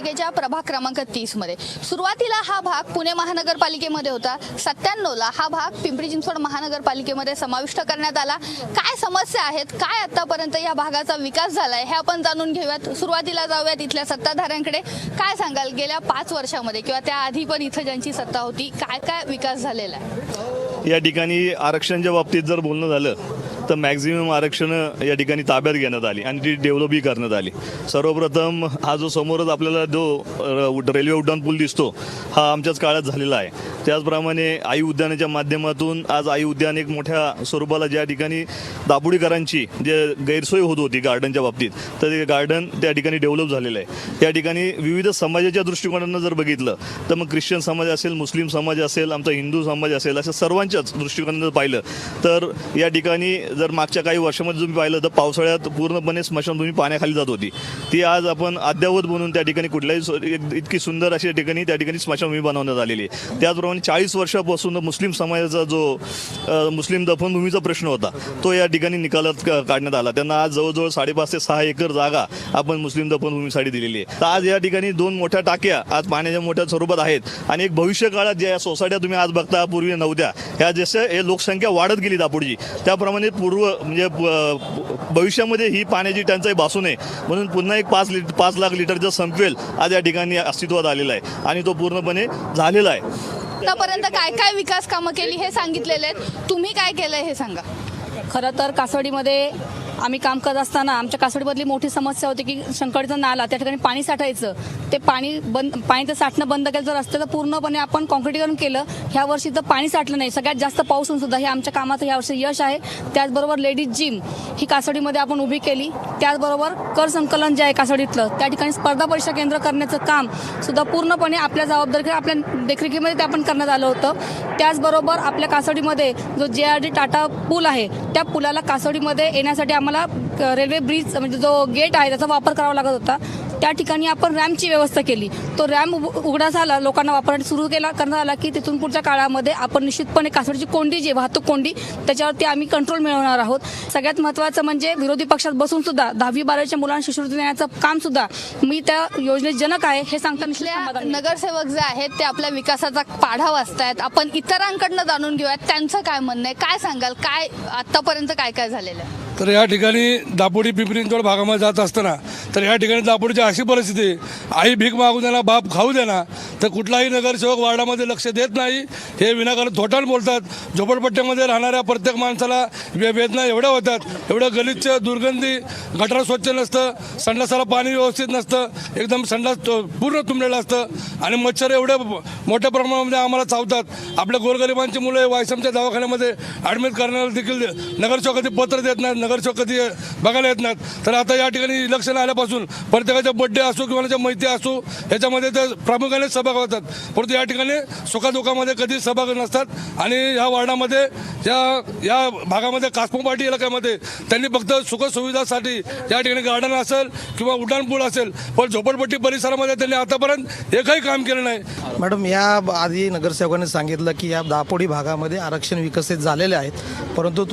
महानगरपालिकेच्या प्रभाग क्रमांक 30 मध्ये सुरुवातीला हा भाग पुणे महानगरपालिकेमध्ये होता। 97 ला हा भाग पिंपरी चिंचवड महानगरपालिकेमध्ये समाविष्ट करण्यात आला। काय समस्या आहेत, काय आतापर्यंत या भागाचा विकास झालाय हे आपण जाणून घेऊयात। सुरुवातीला जाऊयात इथल्या सत्ताधाऱ्यांकडे। काय सांगाल, गेल्या 5 वर्षामध्ये किंवा त्याआधी पण इथं ज्यांची सत्ता होती काय काय विकास झालेला आहे? या ठिकाणी आरक्षणाच्या बाबतीत जर बोलणं झालं तर मॅक्झिमम आरक्षण या ठिकाणी ताब्यात घेण्यात आली आणि ती डेव्हलपही करण्यात आली। सर्वप्रथम हा जो समोरच आपल्याला जो रेल्वे उड्डाण पूल दिसतो हा आमच्याच काळात झालेला आहे। त्याचप्रमाणे आई उद्यानाच्या माध्यमातून आज आई उद्यान एक मोठ्या स्वरूपाला ज्या ठिकाणी दापोडीकरांची जे गैरसोय होत होती गार्डनच्या बाबतीत, तर ते गार्डन त्या ठिकाणी डेव्हलप झालेलं आहे। त्या ठिकाणी विविध समाजाच्या दृष्टिकोनानं जर बघितलं तर मग ख्रिश्चन समाज असेल, मुस्लिम समाज असेल, आमचा हिंदू समाज असेल, अशा सर्वांच्याच दृष्टिकोनानं जर पाहिलं तर या ठिकाणी जर मागच्या काही वर्षामध्ये तुम्ही पाहिलं तर पावसाळ्यात पूर्णपणे स्मशानभूमी पाण्याखाली जात होती, ती आज आपण अद्ययावत बनवून त्या ठिकाणी कुठल्याही इतकी सुंदर अशा ठिकाणी त्या ठिकाणी स्मशानभूमी बनवण्यात आलेली आहे। त्याचप्रमाणे 40 वर्षापासून मुस्लिम समाजाचा जो मुस्लिम दफनभूमीचा प्रश्न होता तो या ठिकाणी निकालात काढण्यात आला। त्यांना आज जवळजवळ 5.5 ते 6 एकर जागा आपण मुस्लिम दफनभूमीसाठी दिलेली आहे। तर आज या ठिकाणी 2 मोठ्या टाक्या आज पाण्याच्या मोठ्या स्वरूपात आहेत आणि एक भविष्य काळात ज्या सोसायट्या तुम्ही आज बघता पूर्वी नव्हत्या, ह्या जसं हे लोकसंख्या वाढत गेली दापोडची, त्याप्रमाणे म्हणजे भविष्यामध्ये ही पाण्याची टंचाई भासू नये म्हणून पुन्हा एक 5 लाख लिटरचा संपवेल आज या ठिकाणी अस्तित्वात आलेला आहे आणि तो पूर्णपणे झालेला आहे। आतापर्यंत काय काय विकास कामं केली हे सांगितलेले आहेत, तुम्ही काय केलंय हे सांगा। खरं तर कासवाडीमध्ये आम्ही काम करत असताना आमच्या कासवाडीमधली मोठी समस्या होती की शंकरचा नाला त्या ठिकाणी पाणी साठायचं, ते पाणी तर साठणं बंद केलं तर रस्त्याचं पूर्णपणे आपण काँक्रिटीकरण केलं। ह्या वर्षी तर पाणी साठलं नाही, सगळ्यात जास्त पाऊस होऊन सुद्धा हे आमच्या कामाचं ह्या वर्षी यश आहे। त्याचबरोबर लेडीज जिम ही कासवाडीमध्ये आपण उभी केली। त्याचबरोबर कर संकलन जे आहे कासवाडीतलं त्या ठिकाणी स्पर्धा परीक्षा केंद्र करण्याचं काम सुद्धा पूर्णपणे आपल्या जबाबदारी आपल्या देखरेखीमध्ये ते आपण करण्यात आलं होतं। त्याचबरोबर आपल्या कासवाडीमध्ये जो JRD टाटा पूल आहे त्या पुलाला कासवाडीमध्ये येण्यासाठी आम्हाला रेल्वे ब्रिज म्हणजे जो गेट आहे त्याचा वापर करावा लागत होता, त्या ठिकाणी आपण रॅम्पची व्यवस्था केली। तो रॅम्प उघडा झाला, लोकांना वापरण्यास सुरू करण्यात आला की तिथून पुढच्या काळामध्ये आपण निश्चितपणे कासवाडीची कोंडी जी वाहतूक कोंडी त्याच्यावरती आम्ही कंट्रोल मिळवणार आहोत। सगळ्यात महत्त्वाचं म्हणजे विरोधी पक्षात बसून सुद्धा 10वी-12वीच्या मुलांना शिष्यवृत्ती देण्याचं काम सुद्धा मी त्या योजनेत जनक आहे हे सांगताना नगरसेवक जे आहेत ते आपल्या विकासाचा पाढा वाचतायत। आपण इतरांकडनं जाणून घेऊयात त्यांचं काय म्हणणं आहे, काय सांगाल, काय आतापर्यंत काय काय झालेलं आहे? तर या ठिकाणी दापोडी पिंपरी चिंचवड भागामध्ये जात असताना तर या ठिकाणी दापोडीची अशी परिस्थिती आहे, आई भीक मागू देना बाप खाऊ देना, तर कुठलाही नगरसेवक वार्डामध्ये लक्ष देत नाही। हे विनाकारण थोटान बोलतात। झोपडपट्ट्यामध्ये राहणाऱ्या प्रत्येक माणसाला वेदना एवढ्या होतात, एवढं गलिच्छ दुर्गंधी, गटार स्वच्छ नसतं, संडासाला पाणी व्यवस्थित नसतं, एकदम संडास पूर्ण तुंबलेलं असतं आणि मच्छर एवढ्या मोठ्या प्रमाणामध्ये आम्हाला चावतात। आपल्या गोरगरिबांची मुलं वायसमच्या दवाखान्यामध्ये ॲडमिट करण्याला देखील नगरसेवक कधी पत्र देत नाहीत, नगरसेवक कधी बघायला येत नाहीत। तर आता या ठिकाणी इलेक्शन आल्यापासून प्रत्येकाचा बड्डे असो किंवा मैत्री असो ह्याच्यामध्ये तर प्रामुख्याने सभा होतात, परंतु या ठिकाणी सुखादुखामध्ये कधी सभा नसतात। आणि ह्या वार्डामध्ये या भागामध्ये कासमो पाटी इलाक्यामध्ये त्यांनी फक्त सुखसुविधासाठी या ठिकाणी गार्डन असेल किंवा उड्डाणपूल असेल, पण झोपडपट्टी परिसरामध्ये त्यांनी आतापर्यंत एकही काम केलं नाही। मॅडम, या आधी नगरसेवकांनी सांगितलं की या दापोडी भागामध्ये आरक्षण विकसित झालेले आहेत, परंतु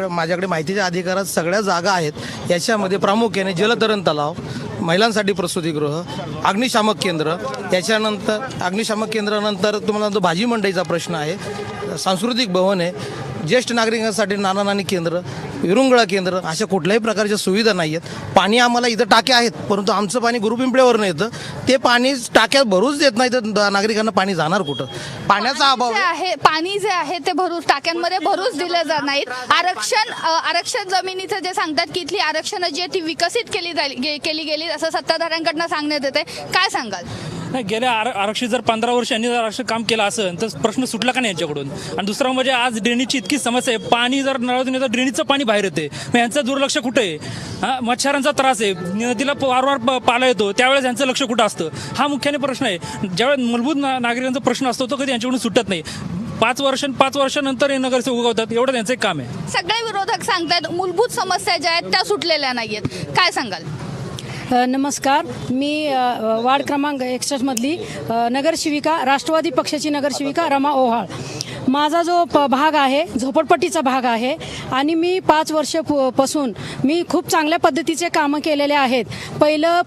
माझ्याकडे माहितीच्या अधिकारात सगळ्या जागा आहेत। याच्यामध्ये प्रामुख्याने जलतरण तलाव, महिलांसाठी प्रसूतीगृह, अग्निशामक केंद्र, त्याच्यानंतर अग्निशामक केंद्रानंतर तुम्हाला जो भाजी मंडईचा प्रश्न आहे, सांस्कृतिक भवन आहे, ज्येष्ठ नागरिकांसाठी नाना नानी केंद्र, विरुंगळा केंद्र, अशा कुठल्याही प्रकारच्या सुविधा नाही आहेत। पाणी आम्हाला इथं टाक्या आहेत, परंतु आमचं पाणी गुरुपिंपळेवरून येतं, ते पाणी टाक्यात भरूच देत नाही, तर नागरिकांना पाणी जाणार कुठं? पाण्याचा अभाव आहे। पाणी जे आहे ते टाक्यांमध्ये भरूच दिलं जात नाहीत। आरक्षण जमिनीचं जे सांगतात की इथली आरक्षण जी आहे ती विकसित केली गेली असं सत्ताधाऱ्यांकडनं सांगण्यात येते, काय सांगाल? नाही, गेल्या आरक्षित जर 15 वर्षांनी जर आरक्षण काम केलं असेल तर प्रश्न सुटला का नाही यांच्याकडून? आणि दुसरा म्हणजे आज ड्रेनेजची इतकी समस्या आहे, पाणी जर नळातून येतं ड्रेनेजचं पाणी बाहेर येते, मग यांचं दुर्लक्ष कुठे आहे? हां, मच्छरांचा त्रास आहे, नदीला वारंवार पाला येतो, त्यावेळेस यांचं लक्ष कुठं असतं? हा मुख्याने प्रश्न आहे। ज्यावेळेस मूलभूत नागरिकांचा प्रश्न असतो तो कधी यांच्याकडून सुटत नाही। 5 वर्षानंतर हे नगरसेवक उगवतात, एवढं त्यांचं एक काम आहे। सगळे विरोधक सांगतात मूलभूत समस्या ज्या आहेत त्या सुटलेल्या नाहीयेत, काय सांगाल? नमस्कार, मी वार्ड क्रमांक 61 मधली नगरसेविका, राष्ट्रवादी पक्षाची नगरसेविका रमा ओहाळ। माझा जो भाग आहे झोपडपट्टीचा भाग आहे आणि मी 5 वर्ष पासून मी खूप चांगल्या पद्धतीचे कामं केलेले आहेत. पहिलं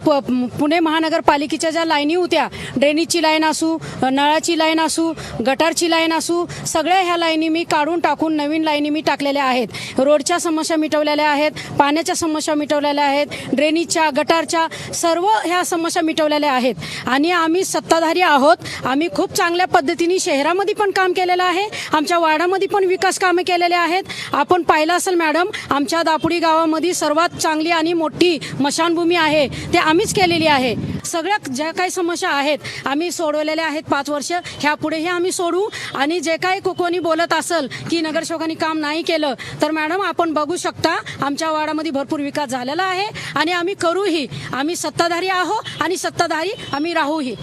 पुणे महानगरपालिकेच्या ज्या लाईनी होत्या, ड्रेनेजची लाईन असू, नळाची लाईन असू, गटारची लाईन असू, सगळ्या ह्या लाईनी मी काढून टाकून नवीन लाईनी मी टाकलेल्या आहेत. रोडच्या समस्या मिटवलेल्या आहेत, पाण्याच्या समस्या मिटवलेल्या आहेत, ड्रेनेजच्या, गटारच्या सर्व ह्या समस्या मिटवलेल्या आहेत. आणि आम्ही सत्ताधारी आहोत. आम्ही खूप चांगल्या पद्धतीने शहरामध्ये पण काम केलेलं आहे, आमच्या वार्डामध्ये पण विकास कामे केलेले आहेत. आपण पाहिलं असेल मॅडम, आमच्या दापोडी गावामध्ये सर्वात चांगली आणि मोठी मशानभूमी आहे ते आम्हीच केलेली आहे. सगळ्या ज्या काही समस्या आहेत आम्ही सोडवलेल्या आहेत 5 वर्ष. ह्यापुढेही आम्ही सोडू. आणि जे काही कोणी बोलत असेल की नगरसेवकांनी काम नाही केलं, तर मॅडम आपण बघू शकता आमच्या वार्डामध्ये भरपूर विकास झालेला आहे आणि आम्ही करूही. आम्ही सत्ताधारी आहोत आणि सत्ताधारी आम्ही राहूही.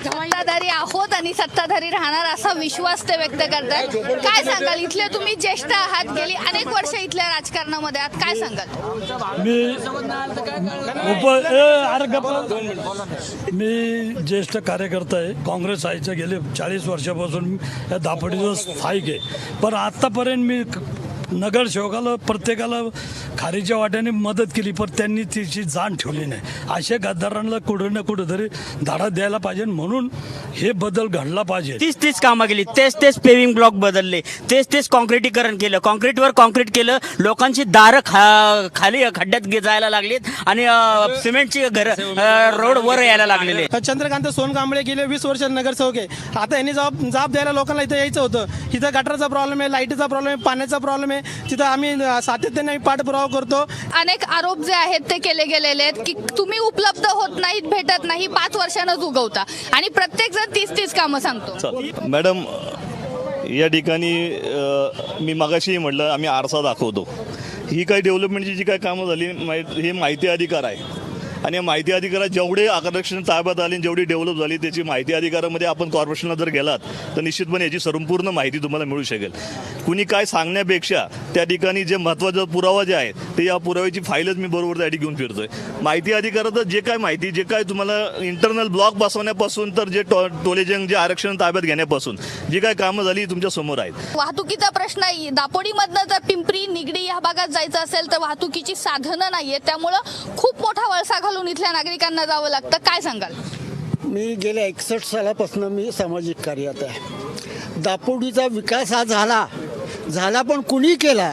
सत्ताधारी आहोत आणि सत्ताधारी राहणार असा विश्वास ते व्यक्त करतात. काय सांगाल, इथले तुम्ही ज्येष्ठ आहात, गेली अनेक वर्ष इथल्या राजकारणामध्ये आहात, काय सांगाल? मी ज्येष्ठ कार्यकर्ता आहे, काँग्रेस आयच्या गेले 40 वर्षापासून या दापोडीचं स्थायिक आहे. पण आत्तापर्यंत मी नगरसेवकाला प्रत्येकाला खारीच्या वाट्याने मदत केली, पण त्यांनी तिची जाण ठेवली नाही. अशा गद्दारांना कुठं ना कुठंतरी धाडा द्यायला पाहिजे, म्हणून हे बदल घडला पाहिजे. 30 कामं केली, तेच पेविंग ब्लॉक बदलले, तेच कॉन्क्रिटीकरण केलं, कॉन्क्रीटवर कॉन्क्रीट केलं. लोकांची दारं खाली खड्ड्यात जायला लागलीत आणि सिमेंटची घरं रोड वर यायला लागलेले. चंद्रकांत सोनकांबळे गेले 20 वर्ष नगरसेवक आहे. आता यांनी जबाब द्यायला लोकांना इथं यायचं होतं. इथं गटाराचा प्रॉब्लेम आहे, लाईटीचा प्रॉब्लेम आहे, पाण्याचा प्रॉब्लेम आहे. तिथं आम्ही सातत्याने पाठपुरावा करतो. अनेक आरोप जे आहेत ते केले गेलेले आहेत की तुम्ही उपलब्ध होत नाहीत, भेटत नाही, 5 वर्षांनाच उगवता आणि प्रत्येक जण 30 कामं सांगतो. मॅडम, या ठिकाणी मी मगाशीही म्हटलं आम्ही आरसा दाखवतो. ही काही डेव्हलपमेंटची जी काही कामं झाली हे माहिती अधिकार आहे आणि या माहिती अधिकारात जेवढे आरक्षण ताब्यात आले, जेवढी डेव्हलप झाली त्याची माहिती अधिकारामध्ये आपण कॉर्पोरेशनला जर गेलात तर निश्चितपणे याची संपूर्ण माहिती तुम्हाला मिळू शकेल. कुणी काय सांगण्यापेक्षा त्या ठिकाणी जे महत्त्वाचा पुरावा जे आहेत ते या पुराव्याची फाईलच मी बरोबर त्या ठिकाणी घेऊन फिरतोय. माहिती अधिकारात जे काय माहिती, जे काय तुम्हाला इंटरनल ब्लॉक बसवण्यापासून तर जे टोलेजंग जे आरक्षण ताब्यात घेण्यापासून जी काय कामं झाली तुमच्या समोर आहेत. वाहतुकीचा प्रश्न आहे. दापोडीमधनं जर पिंपरी, निगडी या भागात जायचं असेल तर वाहतुकीची साधनं नाहीये, त्यामुळं खूप मोठा वळसा घालून इथल्या नागरिकांना जावं लागतं. काय सांगाल? मी गेल्या 61 सालापासून मी सामाजिक कार्यात आहे. दापोडीचा विकास हा झाला पण कुणी केला?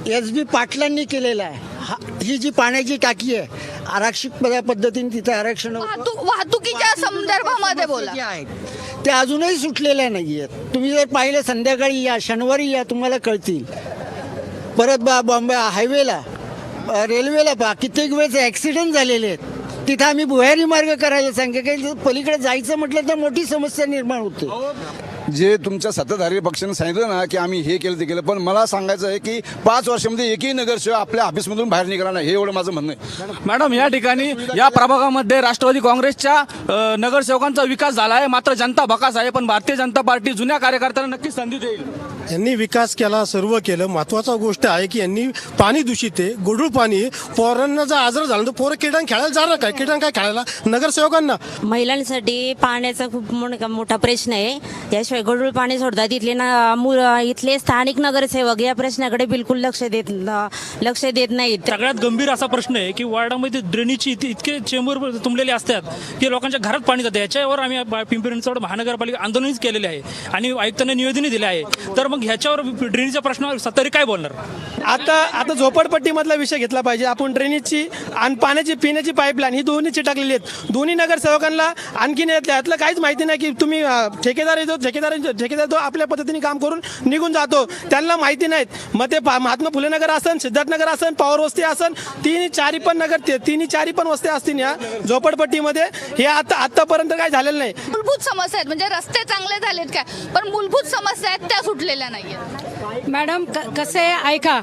SB पाटलांनी केलेला आहे. ही जी पाण्याची टाकी आहे आरक्षित पद्धतीने तिथे आरक्षण वाहतुकीच्या संदर्भामध्ये बोला. आहेत ते अजूनही सुटलेल्या नाही आहेत. तुम्ही जर पाहिलं संध्याकाळी या, शनिवारी या, तुम्हाला कळतील. परत बॉम्बे हायवेला, रेल्वेला पहा कित्येक वेळेस ॲक्सिडेंट झालेले आहेत. तिथं आम्ही भुयारी मार्ग करायला सांगे, काही पलीकडे जायचं म्हटलं तर मोठी समस्या निर्माण होते. जे तुमच्या सत्ताधारी पक्षाने सांगितलं ना की आम्ही हे केलं ते केलं, पण मला सांगायचं आहे की 5 वर्षामध्ये एकही नगरसेवक आपल्या ऑफिसमधून बाहेर निघाला नाही, हे एवढं माझं म्हणणं आहे. मॅडम, या ठिकाणी या प्रभागामध्ये राष्ट्रवादी काँग्रेसच्या नगरसेवकांचा विकास झाला आहे, मात्र जनता भकास आहे. पण भारतीय जनता पार्टी जुन्या कार्यकर्त्यांना नक्कीच संधी देईल. यांनी विकास केला, सर्व केलं. महत्वाचा गोष्ट आहे की यांनी पाणी दूषित आहे, गढूळ पाणी. पोरांना जर आजार झाला तर पोरं किडान खेळायला जाणार काय? किडान काय खेळायला नगरसेवकांना? महिलांसाठी पाण्याचा खूप मोठा प्रश्न आहे. याशिवाय गढूळ पाणी सोडतात. इथले स्थानिक नगरसेवक या प्रश्नाकडे बिलकुल लक्ष देत नाहीत. सगळ्यात गंभीर असा प्रश्न आहे की वार्डामध्ये ड्रेनेजची इतके चेंबर तुंबलेले असतात की लोकांच्या घरात पाणी जाते. याच्यावर आम्ही पिंपरी चिंचवड महानगरपालिका आंदोलनच केलेले आहे आणि आयुक्तांना निवेदनही दिले आहे. तर मग ह्याच्यावर ड्रेनेजच्या प्रश्नावर सत्ताधारी काय बोलणार? आता झोपडपट्टीमधला विषय घेतला पाहिजे आपण. ड्रेनेजची आणि पाण्याची पिण्याची पाईपलाईन ही दोन्ही चिटाकलेली आहेत. दोन्ही नगरसेवकांना आणखीन यातलं काहीच माहिती नाही की तुम्ही ठेकेदार येतो, ठेकेदार तो आपल्या पद्धतीने काम करून निघून जातो. त्यांना माहिती नाहीत. मग ते महात्मा फुले नगर असन, सिद्धार्थनगर असन, पॉवर वस्ती असन, तिन्ही चारी पण वस्ती असतील या झोपडपट्टीमध्ये. हे आतापर्यंत काय झालेलं नाही. मूलभूत समस्या आहेत म्हणजे रस्ते चांगले झालेत काय, पण मूलभूत समस्या आहेत त्या सुटलेल्या झालेल्या नाहीयेत? मॅडम कसं आहे ऐका,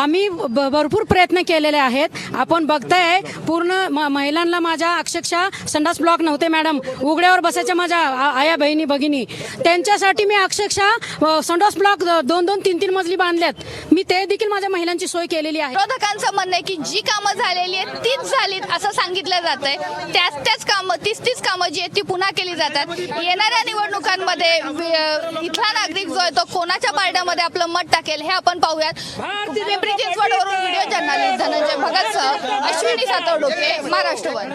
आम्ही भरपूर प्रयत्न केलेले आहेत. आपण बघताय पूर्ण महिलांना माझ्या अक्षरशः संडास ब्लॉक नव्हते मॅडम, उघड्यावर बसायच्या माझ्या आया बहिणी भगिनी, त्यांच्यासाठी मी अक्षरशः संडास ब्लॉक 2-2, 3-3 मजली बांधल्यात. मी ते देखील माझ्या महिलांची सोय केलेली आहे. विरोधकांचं म्हणणं आहे की जी कामं झालेली आहेत तीच झालीत असं सांगितलं जात आहे. त्याच कामं तीच कामं जी आहेत ती पुन्हा केली जातात. येणाऱ्या निवडणुकांमध्ये इथला नागरिक जो आहे तो कोणाच्या पारड्यामध्ये आपलं मत टाकेल हे आपण पाहूयात. पिंपरी चिंचवडवरून व्हिडिओ जर्नलिस्ट धनंजय भगतसह अश्विनी सातवडोके, महाराष्ट्र वन.